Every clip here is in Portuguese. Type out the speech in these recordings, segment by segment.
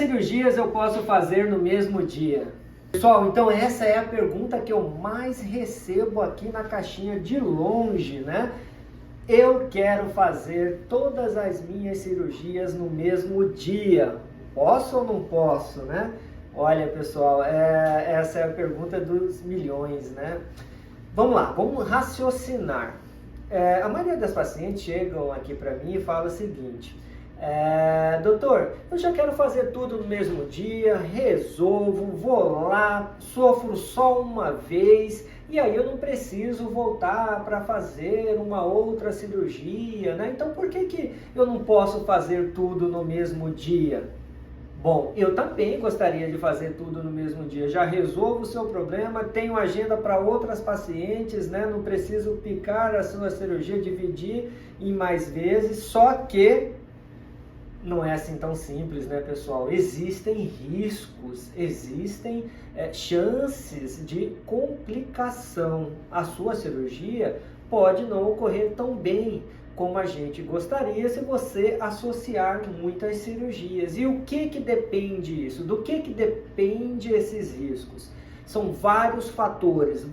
Cirurgias eu posso fazer no mesmo dia? Pessoal, então essa é a pergunta que eu mais recebo aqui na caixinha de longe, né? Eu quero fazer todas as minhas cirurgias no mesmo dia. Posso ou não posso, né? Olha, pessoal, essa é a pergunta dos milhões, né? Vamos lá, vamos raciocinar. A maioria das pacientes chegam aqui para mim e falam o seguinte: doutor, eu já quero fazer tudo no mesmo dia, resolvo, vou lá, sofro só uma vez e aí eu não preciso voltar para fazer uma outra cirurgia, né? Então por que eu não posso fazer tudo no mesmo dia? Bom, eu também gostaria de fazer tudo no mesmo dia. Já resolvo o seu problema, tenho agenda para outras pacientes, né? Não preciso picar a sua cirurgia, dividir em mais vezes, só que não é assim tão simples, né, pessoal? Existem riscos, existem chances de complicação. A sua cirurgia pode não ocorrer tão bem como a gente gostaria se você associar muitas cirurgias. E o que depende isso? Do que depende esses riscos? São vários fatores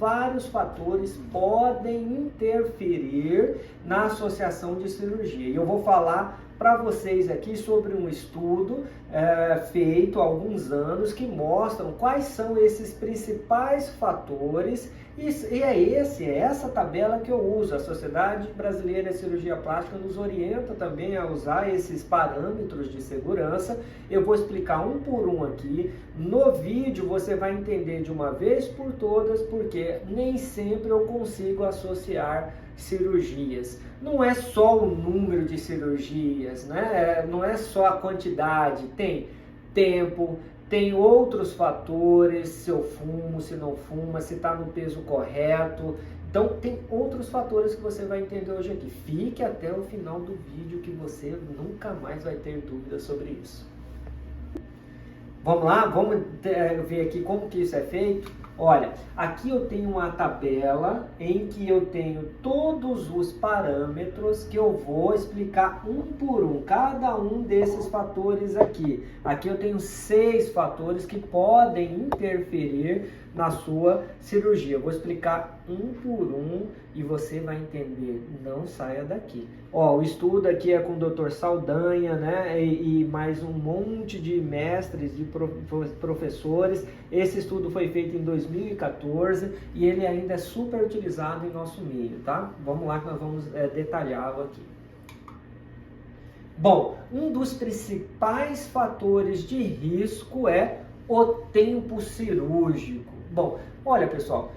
podem interferir na associação de cirurgia. E eu vou falar para vocês aqui sobre um estudo feito há alguns anos que mostram quais são esses principais fatores e é essa tabela que eu uso. A Sociedade Brasileira de Cirurgia Plástica nos orienta também a usar esses parâmetros de segurança. Eu vou explicar um por um aqui. No vídeo você vai entender de uma vez por todas, porque nem sempre eu consigo associar cirurgias. Não é só o número de cirurgias, né? Não é só a quantidade, tem tempo, tem outros fatores, se eu fumo, se não fuma, se está no peso correto. Então tem outros fatores que você vai entender hoje aqui. Fique até o final do vídeo que você nunca mais vai ter dúvidas sobre isso. Vamos lá, vamos ver aqui como que isso é feito. Olha, aqui eu tenho uma tabela em que eu tenho todos os parâmetros que eu vou explicar um por um, cada um desses fatores aqui. Aqui eu tenho 6 fatores que podem interferir na sua cirurgia. Eu vou explicar um por um e você vai entender. Não saia daqui. Ó, o estudo aqui é com o Dr. Saldanha, né? E mais um monte de mestres, de professores. Esse estudo foi feito em 2014 e ele ainda é super utilizado em nosso meio, tá? Vamos lá que nós vamos detalhá-lo aqui. Bom, um dos principais fatores de risco é o tempo cirúrgico. Bom, olha pessoal,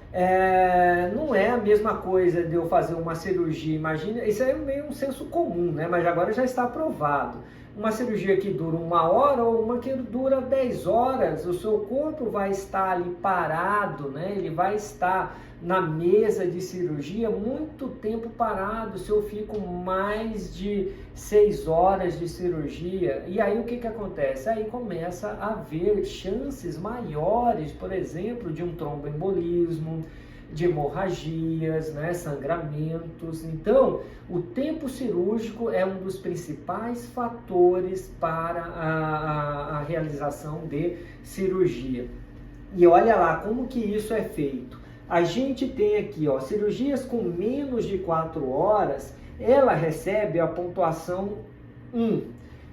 não é a mesma coisa de eu fazer uma cirurgia, imagina, isso é meio um senso comum, né? Mas agora já está provado. Uma cirurgia que dura 1 hora ou uma que dura 10 horas, o seu corpo vai estar ali parado, né? Ele vai estar na mesa de cirurgia muito tempo parado. Se eu fico mais de 6 horas de cirurgia, e aí o que acontece? Aí começa a haver chances maiores, por exemplo, de um tromboembolismo, de hemorragias, né, sangramentos. Então, o tempo cirúrgico é um dos principais fatores para a realização de cirurgia. E olha lá como que isso é feito. A gente tem aqui, ó, cirurgias com menos de 4 horas, ela recebe a pontuação 1.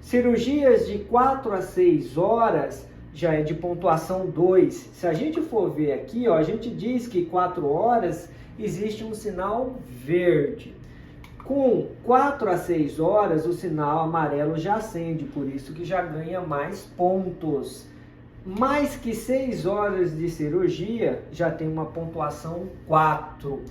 Cirurgias de 4 a 6 horas já é de pontuação 2. Se a gente for ver aqui, ó, a gente diz que 4 horas existe um sinal verde. Com 4 a 6 horas o sinal amarelo já acende, por isso que já ganha mais pontos. Mais que 6 horas de cirurgia já tem uma pontuação 4.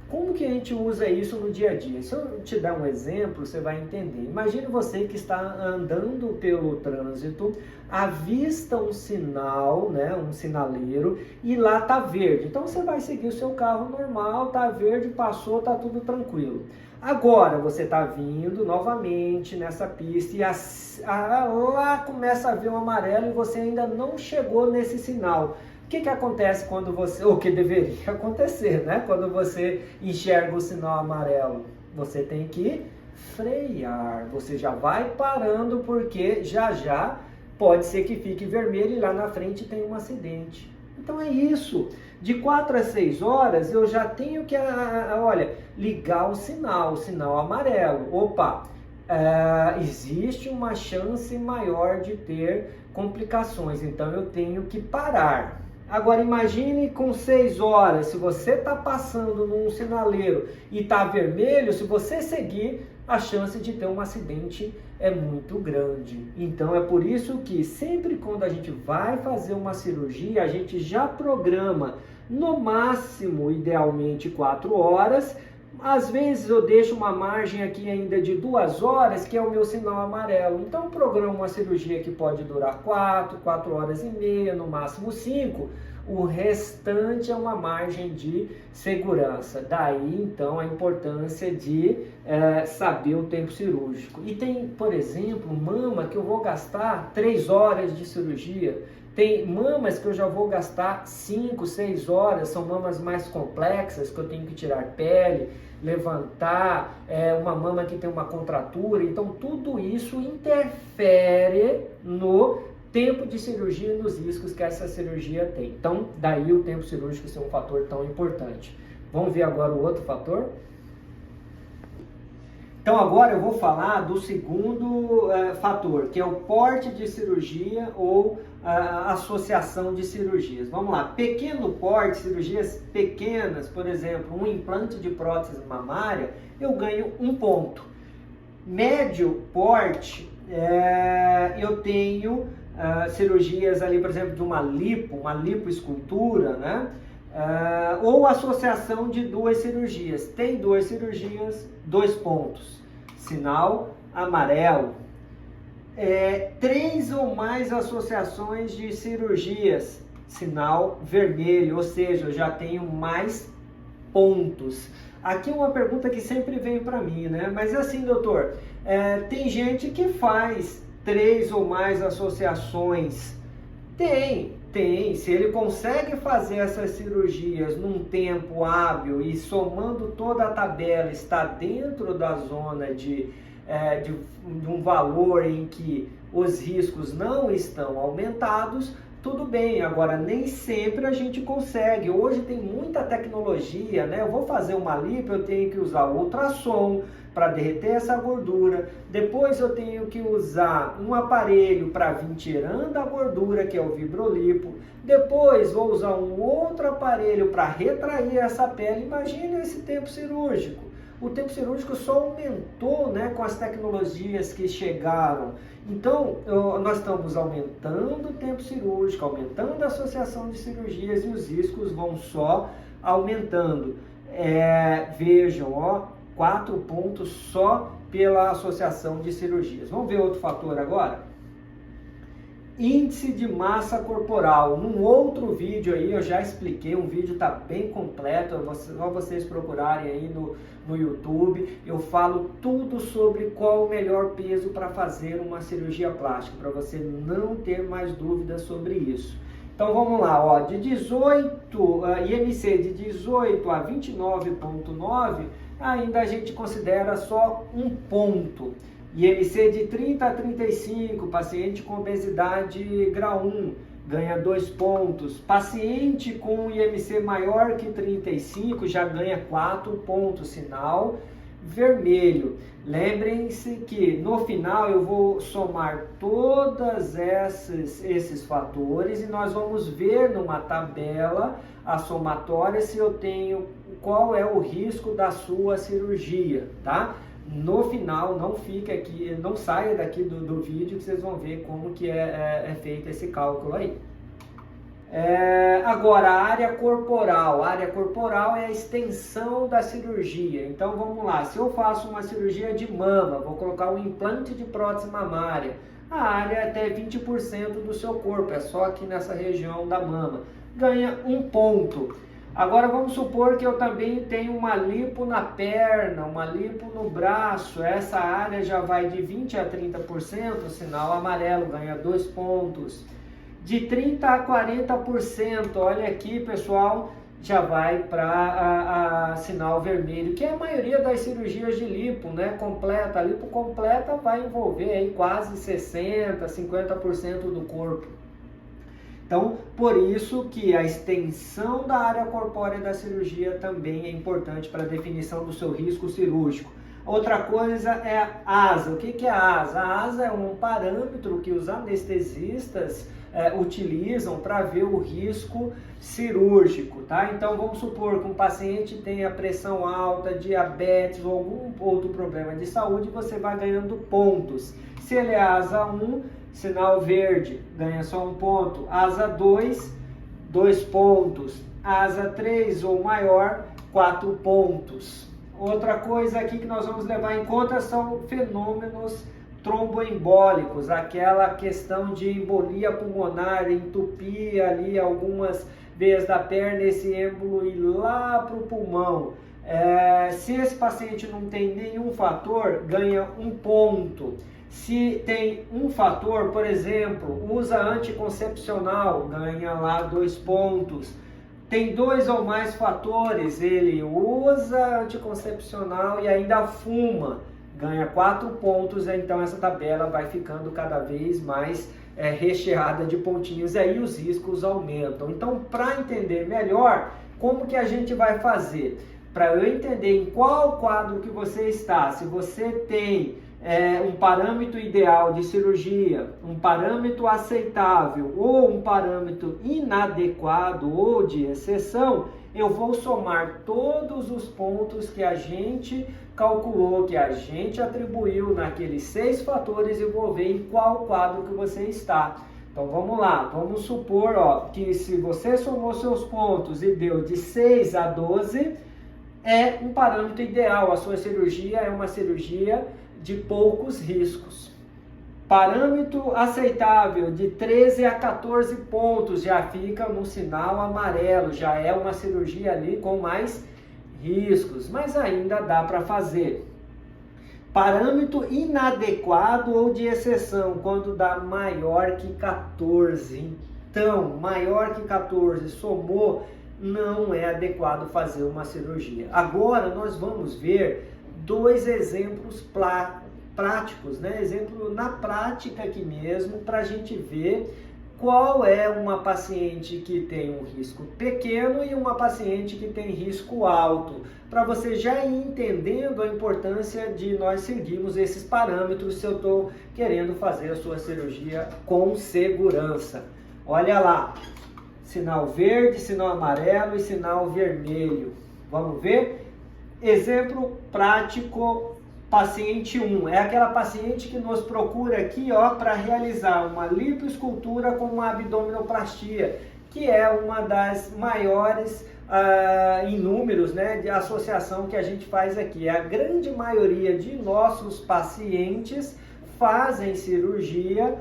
Como que a gente usa isso no dia a dia? Se eu te dar um exemplo, você vai entender. Imagine você que está andando pelo trânsito, avista um sinal, né, um sinaleiro, e lá está verde. Então você vai seguir o seu carro normal, está verde, passou, está tudo tranquilo. Agora você está vindo novamente nessa pista e lá começa a ver um amarelo e você ainda não chegou nesse sinal. O que acontece quando você, o que deveria acontecer, né? Quando você enxerga o sinal amarelo? Você tem que frear, você já vai parando porque já pode ser que fique vermelho e lá na frente tem um acidente. Então é isso. De 4 a 6 horas eu já tenho que, olha, ligar o sinal amarelo. Opa, existe uma chance maior de ter complicações, então eu tenho que parar. Agora imagine com 6 horas, se você está passando num sinaleiro e está vermelho, se você seguir, a chance de ter um acidente é muito grande. Então é por isso que sempre quando a gente vai fazer uma cirurgia, a gente já programa no máximo, idealmente 4 horas. Às vezes eu deixo uma margem aqui ainda de 2 horas, que é o meu sinal amarelo. Então programo uma cirurgia que pode durar 4 horas e meia, no máximo 5. O restante é uma margem de segurança. Daí, então, a importância de saber o tempo cirúrgico. E tem, por exemplo, mama que eu vou gastar 3 horas de cirurgia. Tem mamas que eu já vou gastar 5, 6 horas, são mamas mais complexas, que eu tenho que tirar pele, levantar, uma mama que tem uma contratura. Então, tudo isso interfere no tempo de cirurgia e nos riscos que essa cirurgia tem. Então, daí o tempo cirúrgico ser um fator tão importante. Vamos ver agora o outro fator? Então, agora eu vou falar do segundo fator, que é o porte de cirurgia ou associação de cirurgias. Vamos lá, pequeno porte, cirurgias pequenas, por exemplo, um implante de prótese mamária, eu ganho 1 ponto. Médio porte, eu tenho cirurgias ali, por exemplo, de uma lipoescultura, né? Ou associação de 2 cirurgias. Tem 2 cirurgias, 2 pontos. Sinal amarelo. 3 ou mais associações de cirurgias. Sinal vermelho, ou seja, eu já tenho mais pontos. Aqui uma pergunta que sempre vem para mim, né? Mas assim, doutor, tem gente que faz 3 ou mais associações. Tem. Se ele consegue fazer essas cirurgias num tempo hábil e somando toda a tabela está dentro da zona de um valor em que os riscos não estão aumentados, tudo bem. Agora, nem sempre a gente consegue. Hoje tem muita tecnologia, né? Eu vou fazer uma lipo, eu tenho que usar o ultrassom para derreter essa gordura. Depois eu tenho que usar um aparelho para vir tirando a gordura, que é o vibrolipo. Depois vou usar um outro aparelho para retrair essa pele. Imagina esse tempo cirúrgico. O tempo cirúrgico só aumentou, né, com as tecnologias que chegaram. Então, nós estamos aumentando o tempo cirúrgico, aumentando a associação de cirurgias e os riscos vão só aumentando. Vejam, ó, 4 pontos só pela associação de cirurgias. Vamos ver outro fator agora? Índice de massa corporal. Num outro vídeo aí eu já expliquei, um vídeo está bem completo, é só vocês procurarem aí no YouTube. Eu falo tudo sobre qual o melhor peso para fazer uma cirurgia plástica, para você não ter mais dúvidas sobre isso. Então vamos lá, ó, de 18, IMC de 18 a 29,9, ainda a gente considera só 1 ponto. IMC de 30 a 35, paciente com obesidade grau 1, ganha 2 pontos. Paciente com IMC maior que 35 já ganha 4 pontos, sinal vermelho. Lembrem-se que no final eu vou somar todos esses fatores e nós vamos ver numa tabela a somatória se eu tenho qual é o risco da sua cirurgia, tá? No final, não fique aqui, não saia daqui do vídeo que vocês vão ver como que é feito esse cálculo aí. Agora, a área corporal. A área corporal é a extensão da cirurgia. Então, vamos lá. Se eu faço uma cirurgia de mama, vou colocar um implante de prótese mamária, a área é até 20% do seu corpo, é só aqui nessa região da mama. Ganha 1 ponto. Agora vamos supor que eu também tenho uma lipo na perna, uma lipo no braço, essa área já vai de 20 a 30%, sinal amarelo, ganha 2 pontos. De 30 a 40%, olha aqui pessoal, já vai para sinal vermelho, que é a maioria das cirurgias de lipo, né, completa. A lipo completa vai envolver aí quase 60%, 50% do corpo. Então, por isso que a extensão da área corpórea da cirurgia também é importante para a definição do seu risco cirúrgico. Outra coisa é a asa. O que é a asa? A asa é um parâmetro que os anestesistas utilizam para ver o risco cirúrgico, tá? Então, vamos supor que um paciente tenha pressão alta, diabetes ou algum outro problema de saúde, você vai ganhando pontos. Se ele é asa 1, sinal verde, ganha só 1 ponto. Asa 2, 2 pontos. Asa 3 ou maior, 4 pontos. Outra coisa aqui que nós vamos levar em conta são fenômenos tromboembólicos, aquela questão de embolia pulmonar, entupir ali algumas veias da perna, esse êmbolo ir lá para o pulmão. Se esse paciente não tem nenhum fator, ganha 1 ponto. Se tem um fator, por exemplo, usa anticoncepcional, ganha lá 2 pontos. Tem 2 ou mais fatores, ele usa anticoncepcional e ainda fuma, ganha 4 pontos, então essa tabela vai ficando cada vez mais recheada de pontinhos, e aí os riscos aumentam. Então, para entender melhor, como que a gente vai fazer? Para eu entender em qual quadro que você está, se você tem um parâmetro ideal de cirurgia, um parâmetro aceitável ou um parâmetro inadequado ou de exceção, eu vou somar todos os pontos que a gente calculou, que a gente atribuiu naqueles 6 fatores e vou ver em qual quadro que você está. Então vamos lá, vamos supor que se você somou seus pontos e deu de 6 a 12, é um parâmetro ideal, a sua cirurgia é uma cirurgia de poucos riscos. Parâmetro aceitável de 13 a 14 pontos, já fica no sinal amarelo, já é uma cirurgia ali com mais riscos, mas ainda dá para fazer. Parâmetro inadequado ou de exceção, quando dá maior que 14. Então, maior que 14, somou, não é adequado fazer uma cirurgia. Agora nós vamos ver 2 exemplos práticos, né? Exemplo na prática aqui mesmo, para a gente ver qual é uma paciente que tem um risco pequeno e uma paciente que tem risco alto, para você já ir entendendo a importância de nós seguirmos esses parâmetros se eu estou querendo fazer a sua cirurgia com segurança. Olha lá, sinal verde, sinal amarelo e sinal vermelho. Vamos ver? Exemplo prático, paciente 1. É aquela paciente que nos procura aqui para realizar uma lipoescultura com uma abdominoplastia, que é uma das maiores em números, né, de associação que a gente faz aqui. A grande maioria de nossos pacientes fazem cirurgia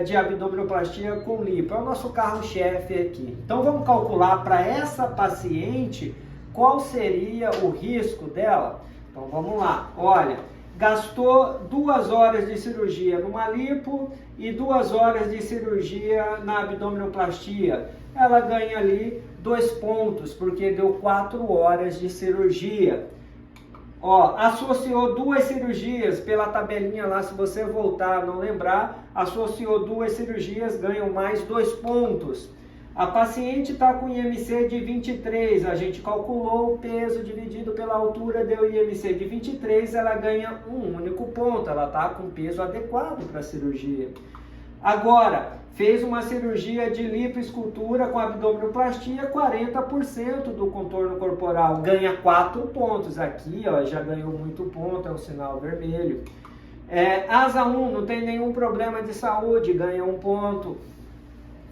de abdominoplastia com lipo. É o nosso carro-chefe aqui. Então vamos calcular para essa paciente qual seria o risco dela. Então vamos lá, olha, gastou 2 horas de cirurgia numa lipo e 2 horas de cirurgia na abdominoplastia. Ela ganha ali 2 pontos, porque deu 4 horas de cirurgia. Associou 2 cirurgias pela tabelinha lá, se você voltar a não lembrar, associou 2 cirurgias, ganham mais 2 pontos. A paciente está com IMC de 23, a gente calculou o peso dividido pela altura, deu IMC de 23, ela ganha um único ponto, ela está com peso adequado para a cirurgia. Agora, fez uma cirurgia de lipoescultura com abdominoplastia, 40% do contorno corporal, ganha 4 pontos. Aqui já ganhou muito ponto, é um sinal vermelho. Asa 1, não tem nenhum problema de saúde, ganha 1 ponto.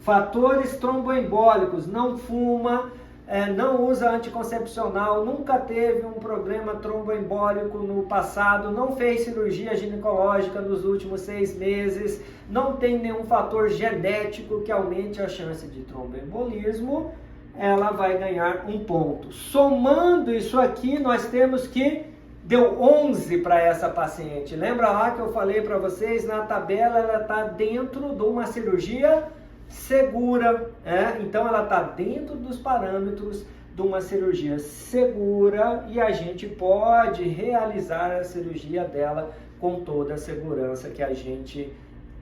Fatores tromboembólicos, não fuma, não usa anticoncepcional, nunca teve um problema tromboembólico no passado, não fez cirurgia ginecológica nos últimos 6 meses, não tem nenhum fator genético que aumente a chance de tromboembolismo, ela vai ganhar 1 ponto. Somando isso aqui, nós temos que deu 11 para essa paciente. Lembra lá que eu falei para vocês, na tabela ela está dentro de uma cirurgia segura, então ela está dentro dos parâmetros de uma cirurgia segura e a gente pode realizar a cirurgia dela com toda a segurança que a gente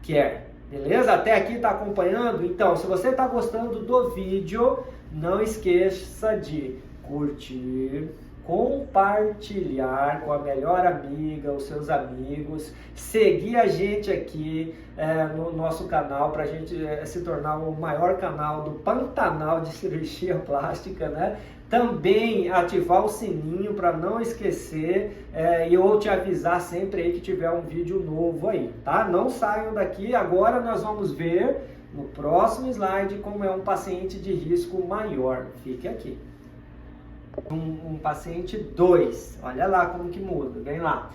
quer. Beleza? Até aqui está acompanhando? Então, se você está gostando do vídeo, não esqueça de curtir, compartilhar com a melhor amiga, os seus amigos, seguir a gente aqui no nosso canal para a gente se tornar o maior canal do Pantanal de cirurgia plástica, né? Também ativar o sininho para não esquecer e eu te avisar sempre aí que tiver um vídeo novo aí, tá? Não saiam daqui, agora nós vamos ver no próximo slide como é um paciente de risco maior. Fique aqui. Um paciente 2, olha lá como que muda, vem lá.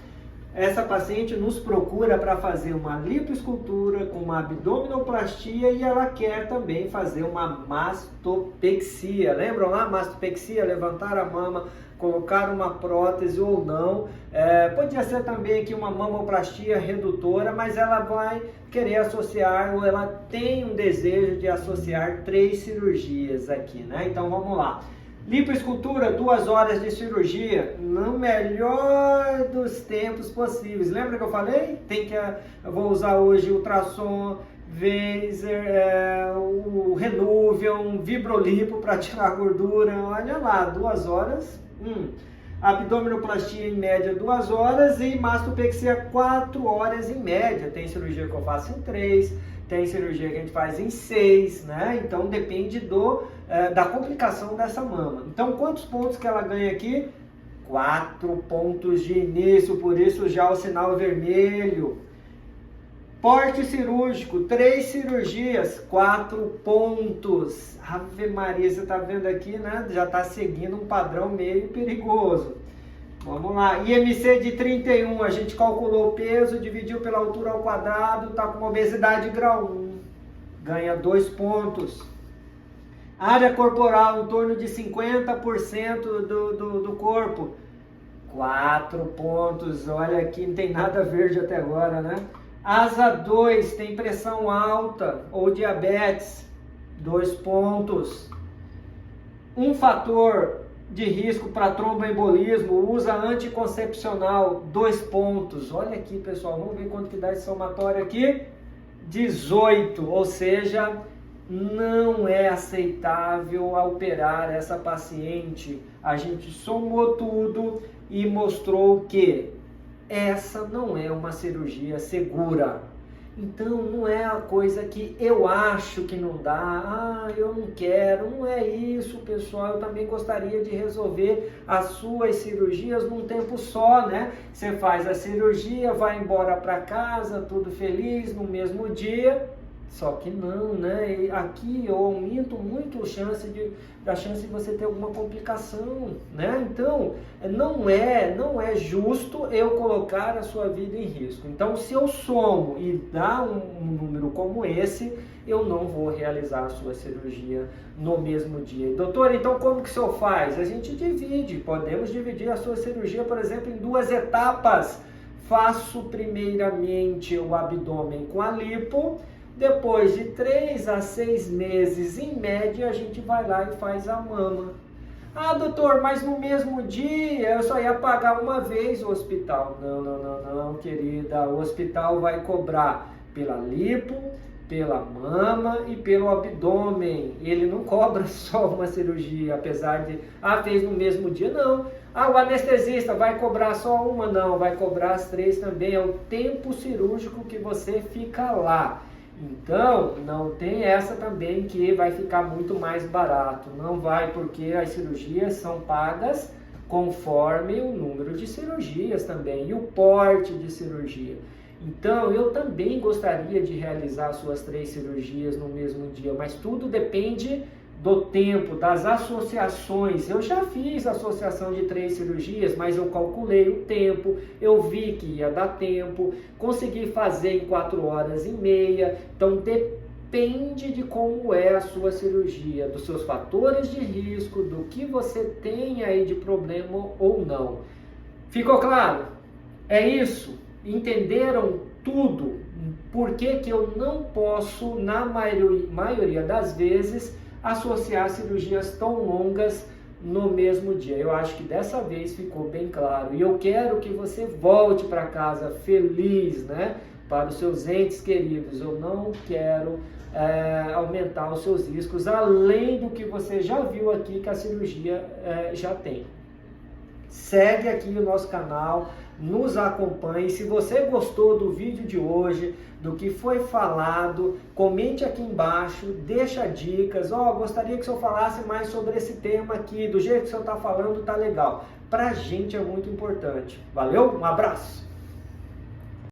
Essa paciente nos procura para fazer uma lipoescultura com uma abdominoplastia e ela quer também fazer uma mastopexia. Lembram lá? Mastopexia, levantar a mama, colocar uma prótese ou não. Podia ser também aqui uma mamoplastia redutora, mas ela vai querer associar, ou ela tem um desejo de associar 3 cirurgias aqui, né? Então vamos lá. Lipoescultura, 2 horas de cirurgia, no melhor dos tempos possíveis. Lembra que eu falei? Eu vou usar hoje ultrassom, Vaser, o Renuvion, Vibrolipo para tirar gordura. Olha lá, 2 horas. Abdominoplastia em média 2 horas e mastopexia 4 horas em média. Tem cirurgia que eu faço em 3. Tem cirurgia que a gente faz em 6, né? Então depende da complicação dessa mama. Então quantos pontos que ela ganha aqui? 4 pontos de início, por isso já o sinal vermelho. Porte cirúrgico, 3 cirurgias, 4 pontos. Ave Maria, você tá vendo aqui, né? Já tá seguindo um padrão meio perigoso. Vamos lá, IMC de 31, a gente calculou o peso, dividiu pela altura ao quadrado, está com uma obesidade grau 1, ganha 2 pontos. Área corporal, em torno de 50% do corpo, 4 pontos, olha aqui, não tem nada verde até agora, né? Asa 2, tem pressão alta ou diabetes, 2 pontos. Um fator de risco para tromboembolismo, usa anticoncepcional, 2 pontos. Olha aqui, pessoal, vamos ver quanto que dá esse somatório aqui. 18, ou seja, não é aceitável operar essa paciente. A gente somou tudo e mostrou que essa não é uma cirurgia segura. Então não é a coisa que eu acho que não dá, eu não quero, não é isso, pessoal. Eu também gostaria de resolver as suas cirurgias num tempo só, né? Você faz a cirurgia, vai embora para casa, tudo feliz, no mesmo dia. Só que não, né? E aqui eu aumento muito a chance de você ter alguma complicação, né? Então, não é justo eu colocar a sua vida em risco. Então, se eu somo e dá um número como esse, eu não vou realizar a sua cirurgia no mesmo dia. Doutor, então como que o senhor faz? A gente divide, podemos dividir a sua cirurgia, por exemplo, em 2 etapas. Faço primeiramente o abdômen com a lipo. Depois de 3 a 6 meses, em média, a gente vai lá e faz a mama. Ah, doutor, mas no mesmo dia eu só ia pagar uma vez o hospital. Não, querida. O hospital vai cobrar pela lipo, pela mama e pelo abdômen. Ele não cobra só uma cirurgia, apesar de... fez no mesmo dia? Não. O anestesista vai cobrar só uma? Não, vai cobrar as 3 também. É o tempo cirúrgico que você fica lá. Então, não tem essa também que vai ficar muito mais barato. Não vai, porque as cirurgias são pagas conforme o número de cirurgias também e o porte de cirurgia. Então, eu também gostaria de realizar suas 3 cirurgias no mesmo dia, mas tudo depende do tempo, das associações. Eu já fiz associação de 3 cirurgias, mas eu calculei o tempo, eu vi que ia dar tempo, consegui fazer em 4 horas e meia. Então depende de como é a sua cirurgia, dos seus fatores de risco, do que você tem aí de problema ou não. Ficou claro? É isso? Entenderam tudo? Por que que eu não posso, na maioria das vezes, associar cirurgias tão longas no mesmo dia. Eu acho que dessa vez ficou bem claro. E eu quero que você volte para casa feliz, né? Para os seus entes queridos. Eu não quero aumentar os seus riscos, além do que você já viu aqui que a cirurgia já tem. Segue aqui o nosso canal, nos acompanhe. Se você gostou do vídeo de hoje, do que foi falado, comente aqui embaixo, deixa dicas. Gostaria que o senhor falasse mais sobre esse tema aqui, do jeito que o senhor está falando, tá legal. Pra gente é muito importante. Valeu? Um abraço!